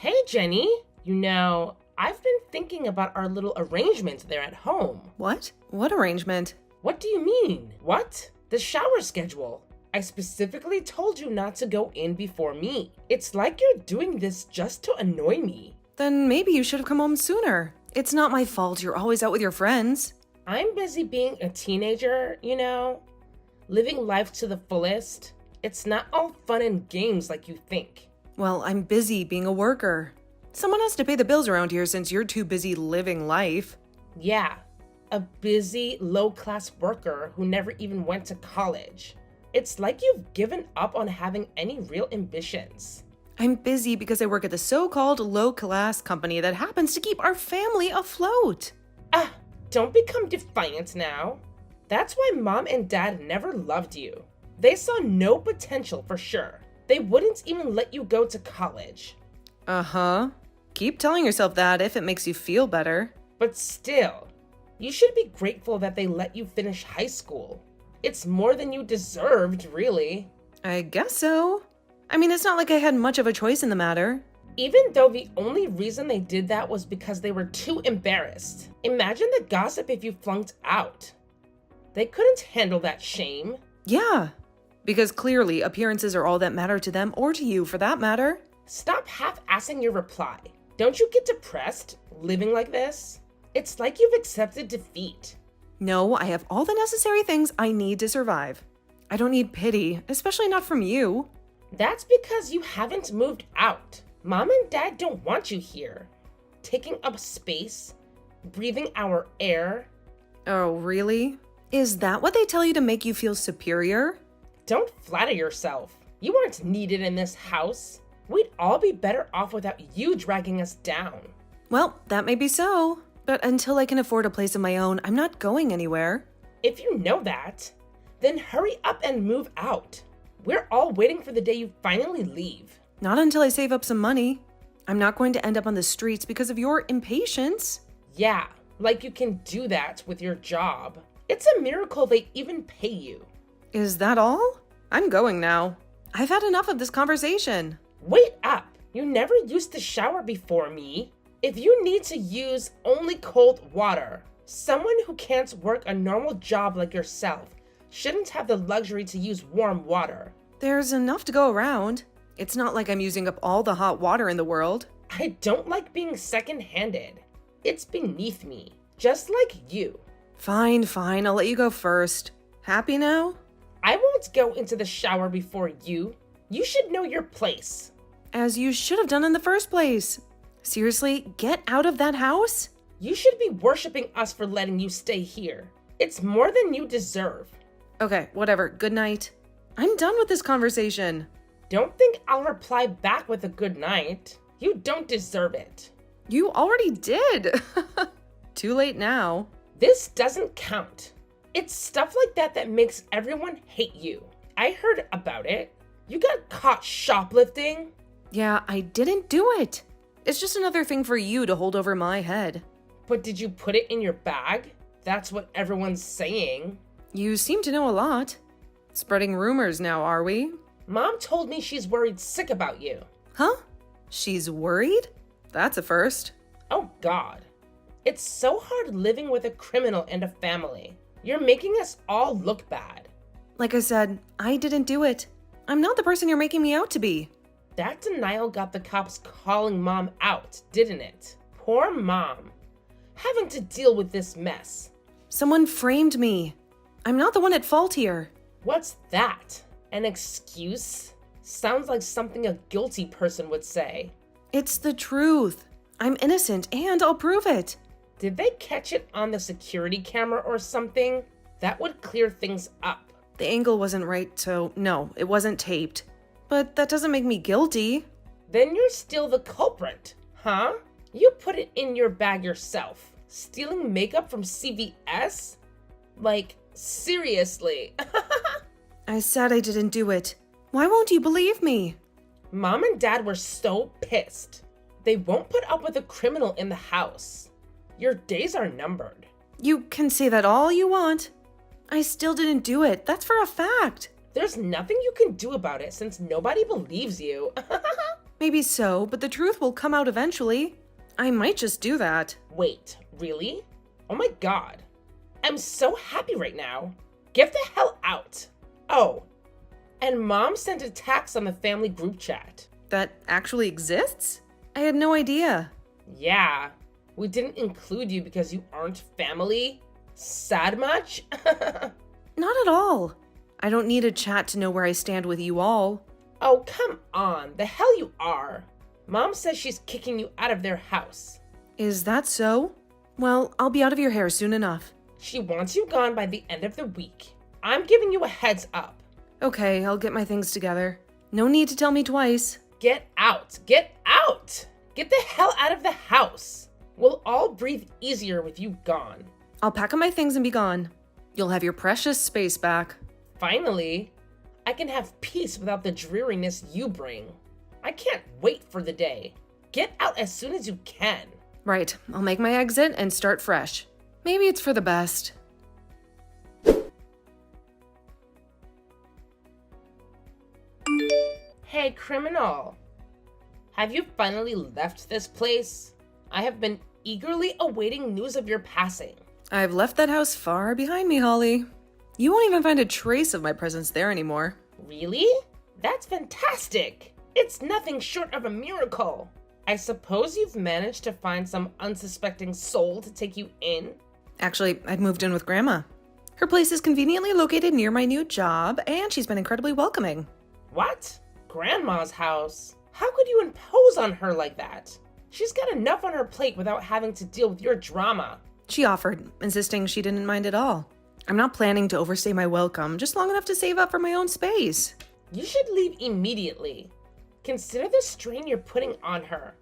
Hey, Jenny. I've been thinking about our little arrangement there at home. What? What arrangement? What do you mean? What? The shower schedule. I specifically told you not to go in before me. It's like you're doing this just to annoy me. Then maybe you should have come home sooner. It's not my fault you're always out with your friends. I'm busy being a teenager, living life to the fullest. It's not all fun and games like you think. Well, I'm busy being a worker. Someone has to pay the bills around here since you're too busy living life. Yeah, a busy, low-class worker who never even went to college. It's like you've given up on having any real ambitions. I'm busy because I work at the so-called low-class company that happens to keep our family afloat. Don't become defiant now. That's why Mom and Dad never loved you. They saw no potential for sure. They wouldn't even let you go to college. Uh-huh. Keep telling yourself that if it makes you feel better. But still, you should be grateful that they let you finish high school. It's more than you deserved, really. I guess so. I mean, it's not like I had much of a choice in the matter. Even though the only reason they did that was because they were too embarrassed. Imagine the gossip if you flunked out. They couldn't handle that shame. Yeah, because clearly appearances are all that matter to them or to you for that matter. Stop half-assing your reply. Don't you get depressed living like this? It's like you've accepted defeat. No, I have all the necessary things I need to survive. I don't need pity, especially not from you. That's because you haven't moved out. Mom and Dad don't want you here. Taking up space, breathing our air. Oh, really? Is that what they tell you to make you feel superior? Don't flatter yourself. You aren't needed in this house. We'd all be better off without you dragging us down. Well, that may be so, but until I can afford a place of my own, I'm not going anywhere. If you know that, then hurry up and move out. We're all waiting for the day you finally leave. Not until I save up some money. I'm not going to end up on the streets because of your impatience. Yeah, like you can do that with your job. It's a miracle they even pay you. Is that all? I'm going now. I've had enough of this conversation. Wait up! You never used to shower before me. If you need to use only cold water, someone who can't work a normal job like yourself shouldn't have the luxury to use warm water. There's enough to go around. It's not like I'm using up all the hot water in the world. I don't like being second-handed. It's beneath me, just like you. Fine, I'll let you go first. Happy now? I won't go into the shower before you. You should know your place. As you should have done in the first place. Seriously, get out of that house? You should be worshiping us for letting you stay here. It's more than you deserve. Okay, whatever. Good night. I'm done with this conversation. Don't think I'll reply back with a good night. You don't deserve it. You already did. Too late now. This doesn't count. It's stuff like that that makes everyone hate you. I heard about it. You got caught shoplifting. Yeah, I didn't do it. It's just another thing for you to hold over my head. But did you put it in your bag? That's what everyone's saying. You seem to know a lot. Spreading rumors now, are we? Mom told me she's worried sick about you. Huh? She's worried? That's a first. Oh God. It's so hard living with a criminal and a family. You're making us all look bad. Like I said, I didn't do it. I'm not the person you're making me out to be. That denial got the cops calling Mom out, didn't it? Poor Mom. Having to deal with this mess. Someone framed me. I'm not the one at fault here. What's that? An excuse? Sounds like something a guilty person would say. It's the truth. I'm innocent and I'll prove it. Did they catch it on the security camera or something? That would clear things up. The angle wasn't right, so no, it wasn't taped. But that doesn't make me guilty. Then you're still the culprit, huh? You put it in your bag yourself. Stealing makeup from CVS? Like, seriously. I said I didn't do it. Why won't you believe me? Mom and Dad were so pissed. They won't put up with a criminal in the house. Your days are numbered. You can say that all you want. I still didn't do it. That's for a fact. There's nothing you can do about it since nobody believes you. Maybe so, but the truth will come out eventually. I might just do that. Wait, really? Oh my god. I'm so happy right now. Get the hell out. Oh, and Mom sent a text on the family group chat. That actually exists? I had no idea. Yeah, we didn't include you because you aren't family. Sad much? Not at all. I don't need a chat to know where I stand with you all. Oh, come on. The hell you are. Mom says she's kicking you out of their house. Is that so? Well, I'll be out of your hair soon enough. She wants you gone by the end of the week. I'm giving you a heads up. Okay, I'll get my things together. No need to tell me twice. Get out. Get out. Get the hell out of the house. We'll all breathe easier with you gone. I'll pack up my things and be gone. You'll have your precious space back. Finally, I can have peace without the dreariness you bring. I can't wait for the day. Get out as soon as you can. Right, I'll make my exit and start fresh. Maybe it's for the best. Hey, criminal. Have you finally left this place? I have been eagerly awaiting news of your passing. I've left that house far behind me, Holly. You won't even find a trace of my presence there anymore. Really? That's fantastic. It's nothing short of a miracle. I suppose you've managed to find some unsuspecting soul to take you in? Actually, I'd moved in with Grandma. Her place is conveniently located near my new job, and she's been incredibly welcoming. What? Grandma's house? How could you impose on her like that? She's got enough on her plate without having to deal with your drama. She offered, insisting she didn't mind at all. I'm not planning to overstay my welcome, just long enough to save up for my own space. You should leave immediately. Consider the strain you're putting on her.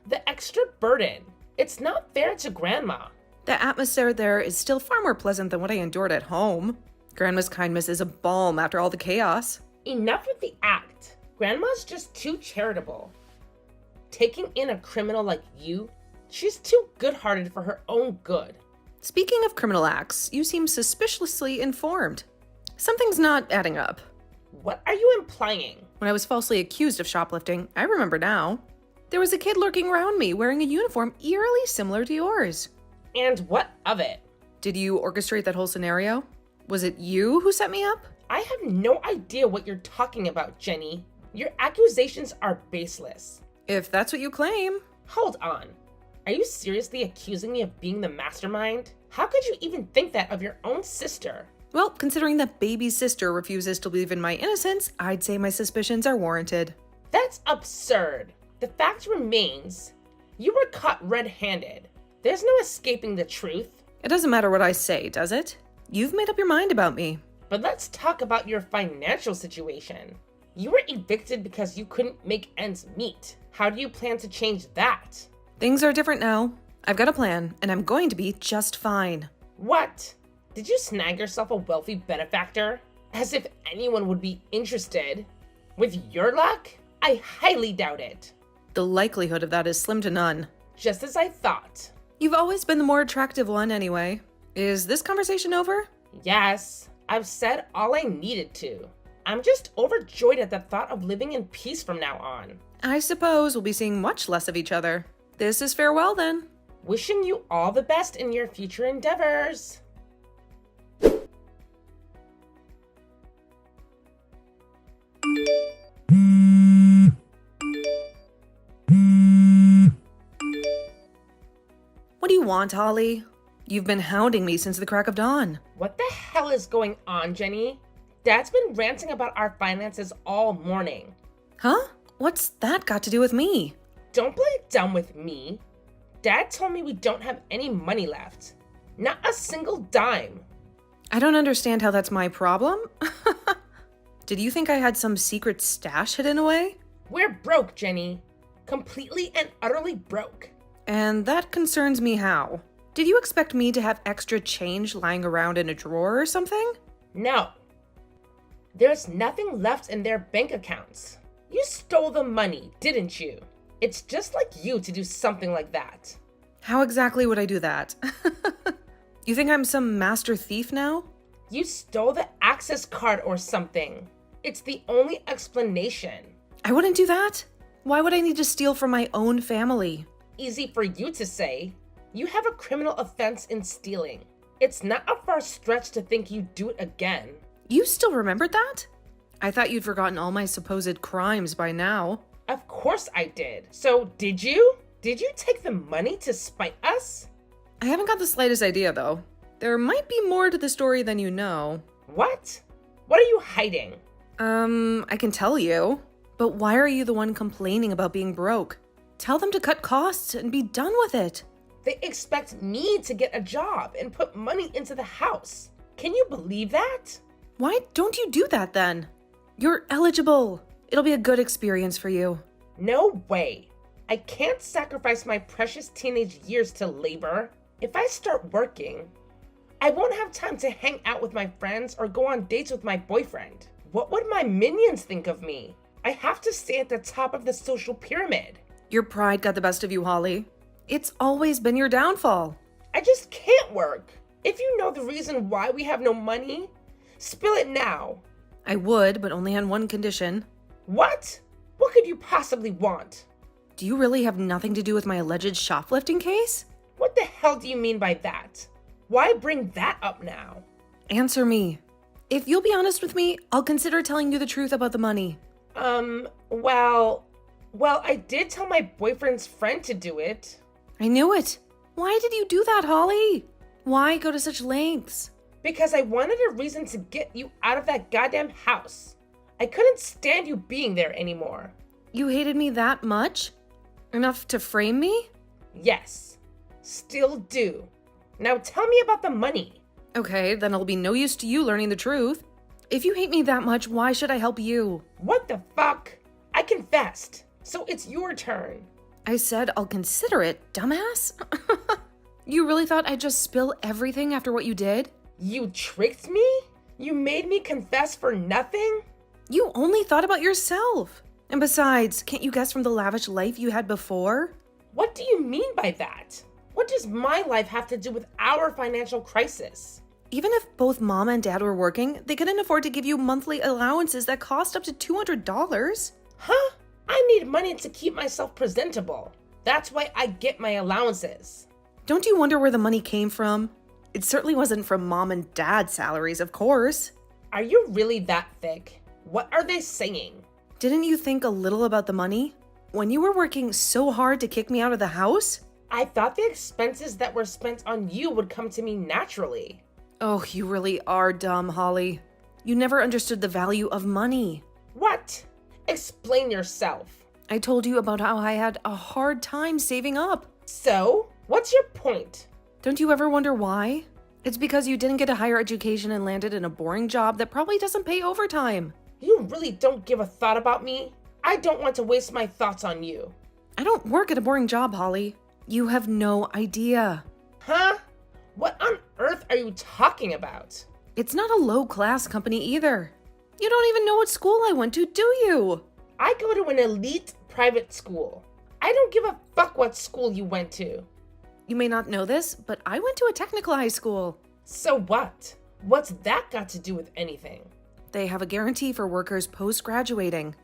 The extra burden. It's not fair to Grandma. The atmosphere there is still far more pleasant than what I endured at home. Grandma's kindness is a balm after all the chaos. Enough with the act. Grandma's just too charitable. Taking in a criminal like you, she's too good-hearted for her own good. Speaking of criminal acts, you seem suspiciously informed. Something's not adding up. What are you implying? When I was falsely accused of shoplifting, I remember now. There was a kid lurking around me wearing a uniform eerily similar to yours. And what of it? Did you orchestrate that whole scenario? Was it you who set me up? I have no idea what you're talking about, Jenny. Your accusations are baseless. If that's what you claim. Hold on. Are you seriously accusing me of being the mastermind? How could you even think that of your own sister? Well, considering that baby sister refuses to believe in my innocence, I'd say my suspicions are warranted. That's absurd. The fact remains, you were caught red-handed. There's no escaping the truth. It doesn't matter what I say, does it? You've made up your mind about me. But let's talk about your financial situation. You were evicted because you couldn't make ends meet. How do you plan to change that? Things are different now. I've got a plan, and I'm going to be just fine. What? Did you snag yourself a wealthy benefactor? As if anyone would be interested. With your luck, I highly doubt it. The likelihood of that is slim to none. Just as I thought. You've always been the more attractive one anyway. Is this conversation over? Yes, I've said all I needed to. I'm just overjoyed at the thought of living in peace from now on. I suppose we'll be seeing much less of each other. This is farewell then. Wishing you all the best in your future endeavors. What do you want, Holly? You've been hounding me since the crack of dawn. What the hell is going on, Jenny? Dad's been ranting about our finances all morning. Huh? What's that got to do with me? Don't play dumb with me. Dad told me we don't have any money left. Not a single dime. I don't understand how that's my problem. Did you think I had some secret stash hidden away? We're broke, Jenny. Completely and utterly broke. And that concerns me how? Did you expect me to have extra change lying around in a drawer or something? No. There's nothing left in their bank accounts. You stole the money, didn't you? It's just like you to do something like that. How exactly would I do that? You think I'm some master thief now? You stole the access card or something. It's the only explanation. I wouldn't do that. Why would I need to steal from my own family? Easy for you to say. You have a criminal offense in stealing. It's not a far stretch to think you'd do it again. You still remembered that? I thought you'd forgotten all my supposed crimes by now. Of course I did. So did you? Did you take the money to spite us? I haven't got the slightest idea, though. There might be more to the story than you know. What? What are you hiding? I can tell you. But why are you the one complaining about being broke? Tell them to cut costs and be done with it. They expect me to get a job and put money into the house. Can you believe that? Why don't you do that then? You're eligible. It'll be a good experience for you. No way. I can't sacrifice my precious teenage years to labor. If I start working, I won't have time to hang out with my friends or go on dates with my boyfriend. What would my minions think of me? I have to stay at the top of the social pyramid. Your pride got the best of you, Holly. It's always been your downfall. I just can't work. If you know the reason why we have no money, spill it now. I would, but only on one condition. What? What could you possibly want? Do you really have nothing to do with my alleged shoplifting case? What the hell do you mean by that? Why bring that up now? Answer me. If you'll be honest with me, I'll consider telling you the truth about the money. Well, I did tell my boyfriend's friend to do it. I knew it. Why did you do that, Holly? Why go to such lengths? Because I wanted a reason to get you out of that goddamn house. I couldn't stand you being there anymore. You hated me that much? Enough to frame me? Yes, still do. Now tell me about the money. Okay, then it'll be no use to you learning the truth. If you hate me that much, why should I help you? What the fuck? I confessed, so it's your turn. I said I'll consider it, dumbass. You really thought I'd just spill everything after what you did? You tricked me? You made me confess for nothing? You only thought about yourself. And besides, can't you guess from the lavish life you had before? What do you mean by that? What does my life have to do with our financial crisis? Even if both mom and dad were working, they couldn't afford to give you monthly allowances that cost up to $200. Huh? I need money to keep myself presentable. That's why I get my allowances. Don't you wonder where the money came from? It certainly wasn't from mom and dad's salaries, of course. Are you really that thick? What are they saying? Didn't you think a little about the money? When you were working so hard to kick me out of the house? I thought the expenses that were spent on you would come to me naturally. Oh, you really are dumb, Holly. You never understood the value of money. What? Explain yourself. I told you about how I had a hard time saving up. So, what's your point? Don't you ever wonder why? It's because you didn't get a higher education and landed in a boring job that probably doesn't pay overtime. You really don't give a thought about me? I don't want to waste my thoughts on you. I don't work at a boring job, Holly. You have no idea. Huh? What on earth are you talking about? It's not a low-class company either. You don't even know what school I went to, do you? I go to an elite private school. I don't give a fuck what school you went to. You may not know this, but I went to a technical high school. So what? What's that got to do with anything? They have a guarantee for workers post-graduating.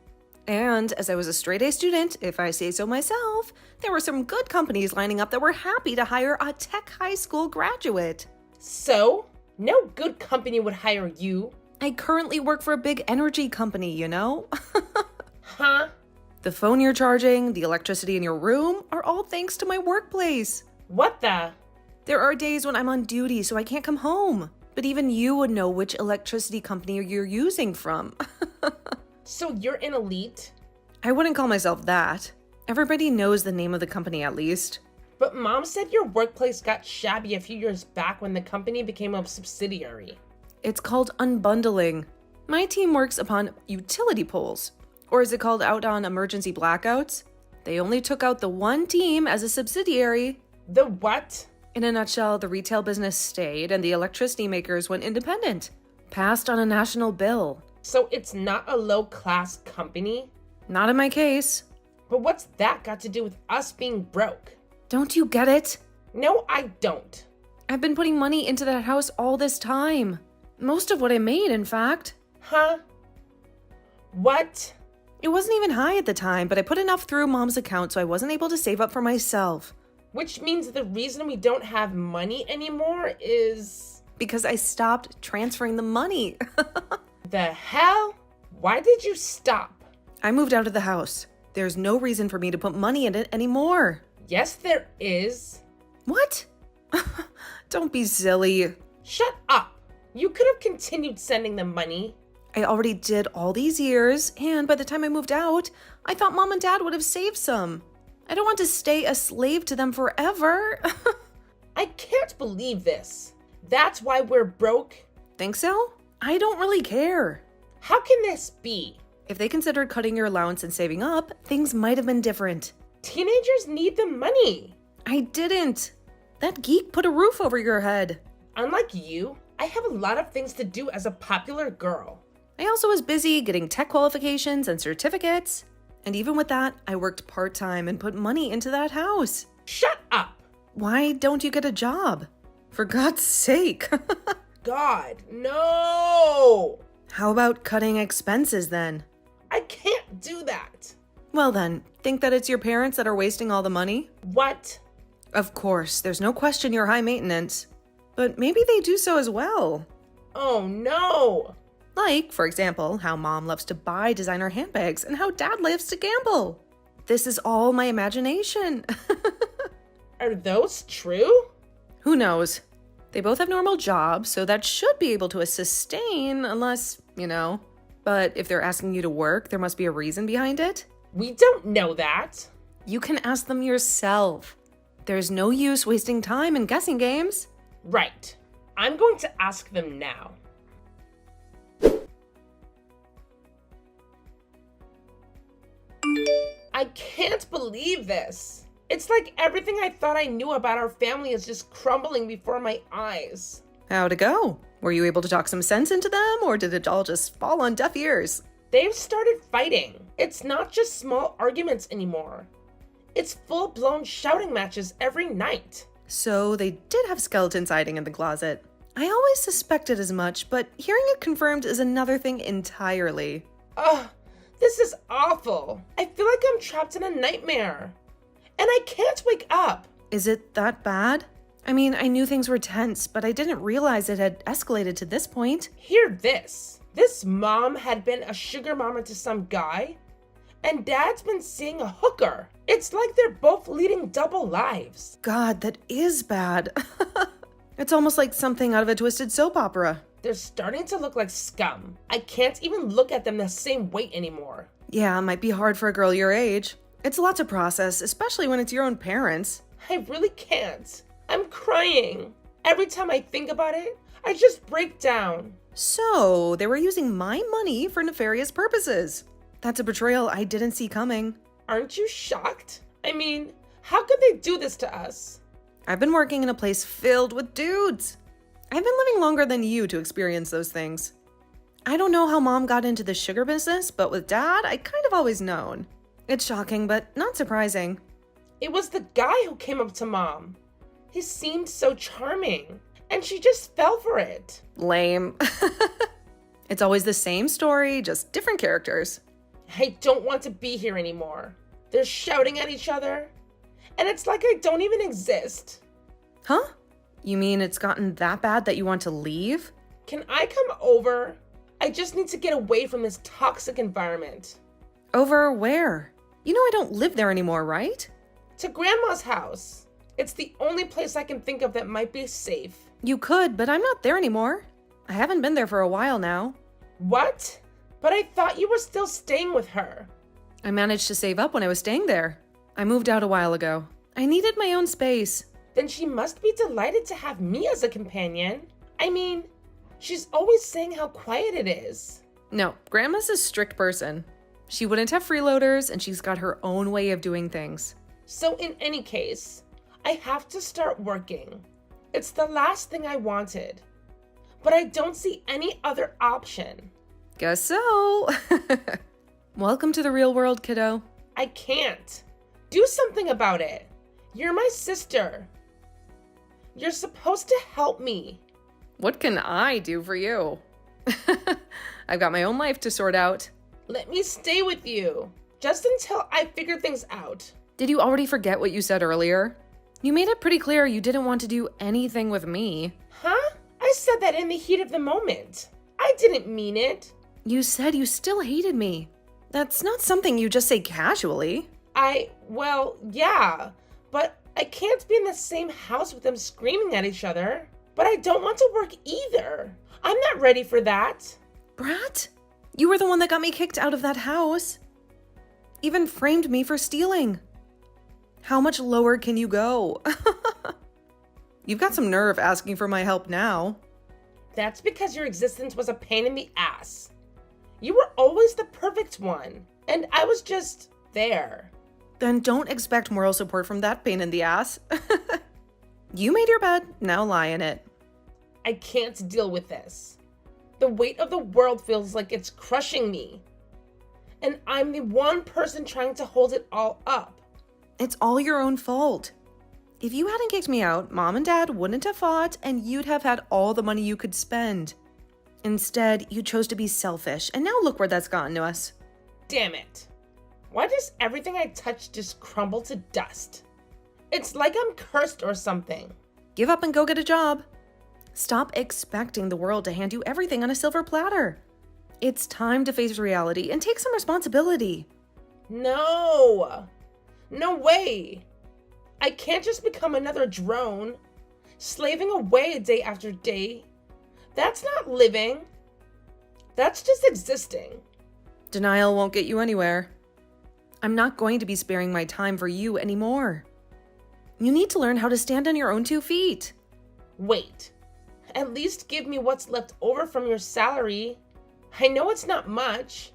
And as I was a straight-A student, if I say so myself, there were some good companies lining up that were happy to hire a tech high school graduate. So? No good company would hire you. I currently work for a big energy company, you know? Huh? The phone you're charging, the electricity in your room are all thanks to my workplace. What the? There are days when I'm on duty, so I can't come home. But even you would know which electricity company you're using from. So you're an elite? I wouldn't call myself that. Everybody knows the name of the company at least. But Mom said your workplace got shabby a few years back when the company became a subsidiary. It's called unbundling. My team works upon utility poles. Or is it called out on emergency blackouts? They only took out the one team as a subsidiary. The what? In a nutshell, the retail business stayed and the electricity makers went independent. Passed on a national bill. So it's not a low-class company? Not in my case. But what's that got to do with us being broke? Don't you get it? No, I don't. I've been putting money into that house all this time. Most of what I made, in fact. Huh? What? It wasn't even high at the time, but I put enough through Mom's account so I wasn't able to save up for myself. Which means the reason we don't have money anymore is... Because I stopped transferring the money. The hell? Why did you stop? I moved out of the house. There's no reason for me to put money in it anymore. Yes, there is. What? Don't be silly. Shut up. You could have continued sending them money. I already did all these years, and by the time I moved out, I thought Mom and Dad would have saved some. I don't want to stay a slave to them forever. I can't believe this. That's why we're broke. Think so? I don't really care. How can this be? If they considered cutting your allowance and saving up, things might have been different. Teenagers need the money. I didn't. That geek put a roof over your head. Unlike you, I have a lot of things to do as a popular girl. I also was busy getting tech qualifications and certificates. And even with that, I worked part-time and put money into that house. Shut up! Why don't you get a job? For God's sake. God, no! How about cutting expenses then? I can't do that. Well then, think that it's your parents that are wasting all the money? What? Of course, there's no question you're high maintenance. But maybe they do so as well. Oh no! Like, for example, how Mom loves to buy designer handbags and how Dad loves to gamble. This is all my imagination. Are those true? Who knows? They both have normal jobs, so that should be able to sustain unless, But if they're asking you to work, there must be a reason behind it. We don't know that. You can ask them yourself. There's no use wasting time in guessing games. Right. I'm going to ask them now. I can't believe this. It's like everything I thought I knew about our family is just crumbling before my eyes. How'd it go? Were you able to talk some sense into them, or did it all just fall on deaf ears? They've started fighting. It's not just small arguments anymore. It's full-blown shouting matches every night. So they did have skeletons hiding in the closet. I always suspected as much, but hearing it confirmed is another thing entirely. Ugh, this is awful. I feel like I'm trapped in a nightmare. And I can't wake up. Is it that bad? I mean, I knew things were tense, but I didn't realize it had escalated to this point. Hear this. This mom had been a sugar mama to some guy, and dad's been seeing a hooker. It's like they're both leading double lives. God, that is bad. It's almost like something out of a twisted soap opera. They're starting to look like scum. I can't even look at them the same way anymore. Yeah, it might be hard for a girl your age. It's a lot to process, especially when it's your own parents. I really can't. I'm crying. Every time I think about it, I just break down. So, they were using my money for nefarious purposes. That's a betrayal I didn't see coming. Aren't you shocked? I mean, how could they do this to us? I've been working in a place filled with dudes. I've been living longer than you to experience those things. I don't know how Mom got into the sugar business, but with Dad, I kind of always known. It's shocking, but not surprising. It was the guy who came up to Mom. He seemed so charming, and she just fell for it. Lame. It's always the same story, just different characters. I don't want to be here anymore. They're shouting at each other, and it's like I don't even exist. Huh? You mean it's gotten that bad that you want to leave? Can I come over? I just need to get away from this toxic environment. Over where? You know I don't live there anymore, right? To Grandma's house. It's the only place I can think of that might be safe. You could, but I'm not there anymore. I haven't been there for a while now. What? But I thought you were still staying with her. I managed to save up when I was staying there. I moved out a while ago. I needed my own space. Then she must be delighted to have me as a companion. I mean, she's always saying how quiet it is. No, Grandma's a strict person. She wouldn't have freeloaders, and she's got her own way of doing things. So in any case, I have to start working. It's the last thing I wanted. But I don't see any other option. Guess so. Welcome to the real world, kiddo. I can't. Do something about it. You're my sister. You're supposed to help me. What can I do for you? I've got my own life to sort out. Let me stay with you, just until I figure things out. Did you already forget what you said earlier? You made it pretty clear you didn't want to do anything with me. Huh? I said that in the heat of the moment. I didn't mean it. You said you still hated me. That's not something you just say casually. Well, yeah, but I can't be in the same house with them screaming at each other. But I don't want to work either. I'm not ready for that. Brat, you were the one that got me kicked out of that house. Even framed me for stealing. How much lower can you go? You've got some nerve asking for my help now. That's because your existence was a pain in the ass. You were always the perfect one, and I was just there. Then don't expect moral support from that pain in the ass. You made your bed, now lie in it. I can't deal with this. The weight of the world feels like it's crushing me. And I'm the one person trying to hold it all up. It's all your own fault. If you hadn't kicked me out, Mom and Dad wouldn't have fought and you'd have had all the money you could spend. Instead, you chose to be selfish, and now look where that's gotten to us. Damn it. Why does everything I touch just crumble to dust? It's like I'm cursed or something. Give up and go get a job. Stop expecting the world to hand you everything on a silver platter. It's time to face reality and take some responsibility. No. No way. I can't just become another drone, slaving away day after day. That's not living. That's just existing. Denial won't get you anywhere. I'm not going to be sparing my time for you anymore. You need to learn how to stand on your own 2 feet. Wait. At least give me what's left over from your salary. I know it's not much,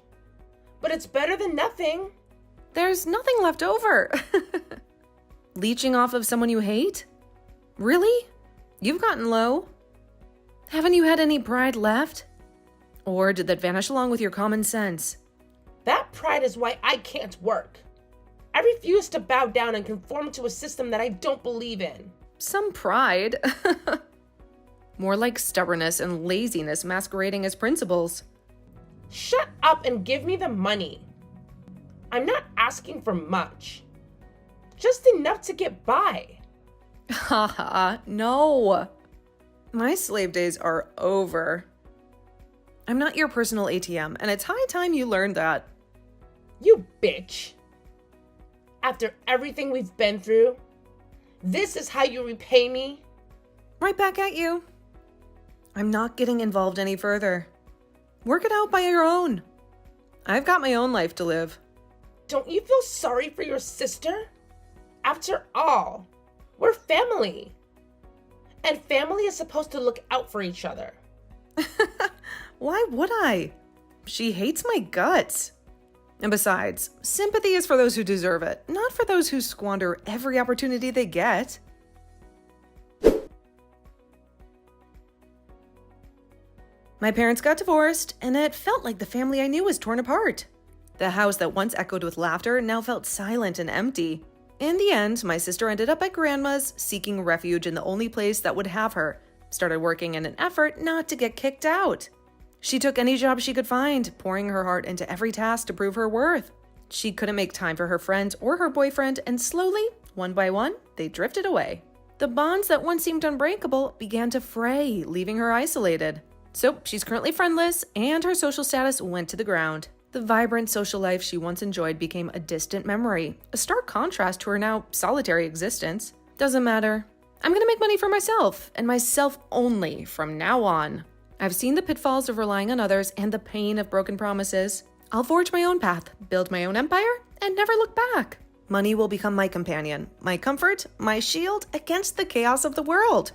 but it's better than nothing. There's nothing left over. Leeching off of someone you hate? Really? You've gotten low. Haven't you had any pride left? Or did that vanish along with your common sense? That pride is why I can't work. I refuse to bow down and conform to a system that I don't believe in. Some pride. More like stubbornness and laziness masquerading as principles. Shut up and give me the money. I'm not asking for much. Just enough to get by. Haha, no. My slave days are over. I'm not your personal ATM, and it's high time you learned that. You bitch. After everything we've been through, this is how you repay me? Right back at you. I'm not getting involved any further. Work it out by your own. I've got my own life to live. Don't you feel sorry for your sister? After all, we're family. And family is supposed to look out for each other. Why would I? She hates my guts. And besides, sympathy is for those who deserve it, not for those who squander every opportunity they get. My parents got divorced, and it felt like the family I knew was torn apart. The house that once echoed with laughter now felt silent and empty. In the end, my sister ended up at grandma's, seeking refuge in the only place that would have her, started working in an effort not to get kicked out. She took any job she could find, pouring her heart into every task to prove her worth. She couldn't make time for her friends or her boyfriend, and slowly, one by one, they drifted away. The bonds that once seemed unbreakable began to fray, leaving her isolated. So she's currently friendless, and her social status went to the ground. The vibrant social life she once enjoyed became a distant memory, a stark contrast to her now solitary existence. Doesn't matter. I'm gonna make money for myself, and myself only from now on. I've seen the pitfalls of relying on others and the pain of broken promises. I'll forge my own path, build my own empire, and never look back. Money will become my companion, my comfort, my shield against the chaos of the world.